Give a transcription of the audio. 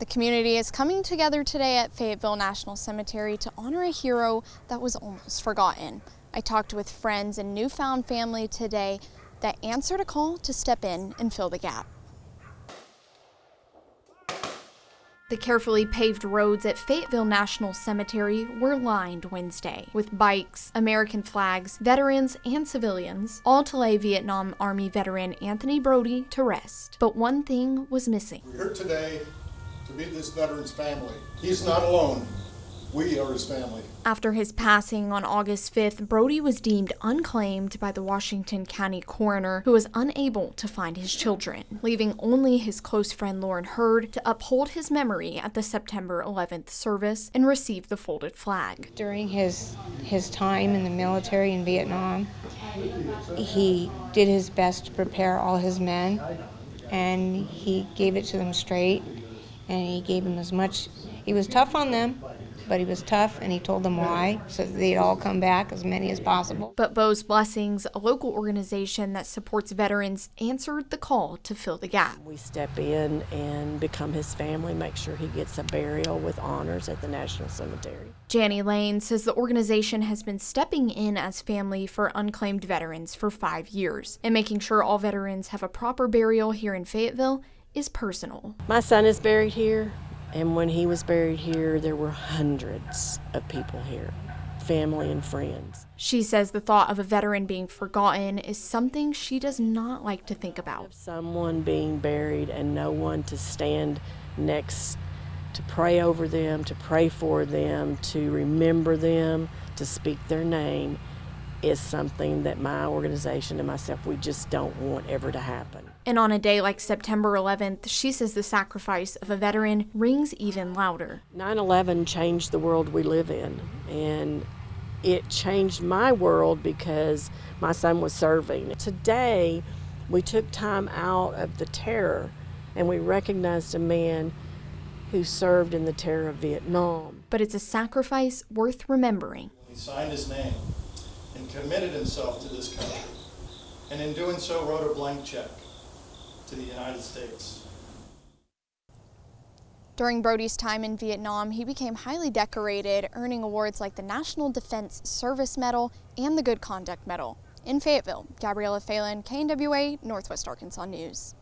The community is coming together today at Fayetteville National Cemetery to honor a hero that was almost forgotten. I talked with friends and newfound family today that answered a call to step in and fill the gap. The carefully paved roads at Fayetteville National Cemetery were lined Wednesday with bikes, American flags, veterans, and civilians, all to lay Vietnam Army veteran Anthony Brody to rest. But one thing was missing. We're here today to meet this veteran's family. He's not alone. We are his family. After his passing on August 5th, Brody was deemed unclaimed by the Washington County coroner, who was unable to find his children, leaving only his close friend Lauren Hurd to uphold his memory at the September 11th service and receive the folded flag. During his time in the military in Vietnam, he did his best to prepare all his men, and he gave it to them straight, and he gave them as much. He was tough on them, but he was tough, and he told them why, so that they'd all come back, as many as possible. But Bo's Blessings, a local organization that supports veterans, answered the call to fill the gap. We step in and become his family, make sure he gets a burial with honors at the National Cemetery. Janny Lane says the organization has been stepping in as family for unclaimed veterans for 5 years, and making sure all veterans have a proper burial here in Fayetteville is personal. My son is buried here. And when he was buried here, there were hundreds of people here, family and friends. She says the thought of a veteran being forgotten is something she does not like to think about. Someone being buried and no one to stand next to pray over them, to pray for them, to remember them, to speak their name is something that my organization and myself, we just don't want ever to happen. And on a day like September 11th, she says the sacrifice of a veteran rings even louder. 9/11 changed the world we live in, and it changed my world because my son was serving. Today, we took time out of the terror, and we recognized a man who served in the terror of Vietnam. But it's a sacrifice worth remembering. He signed his name and committed himself to this country, and in doing so wrote a blank check to the United States. During Brody's time in Vietnam, he became highly decorated, earning awards like the National Defense Service Medal and the Good Conduct Medal. In Fayetteville, Gabriella Phelan, KNWA, Northwest Arkansas News.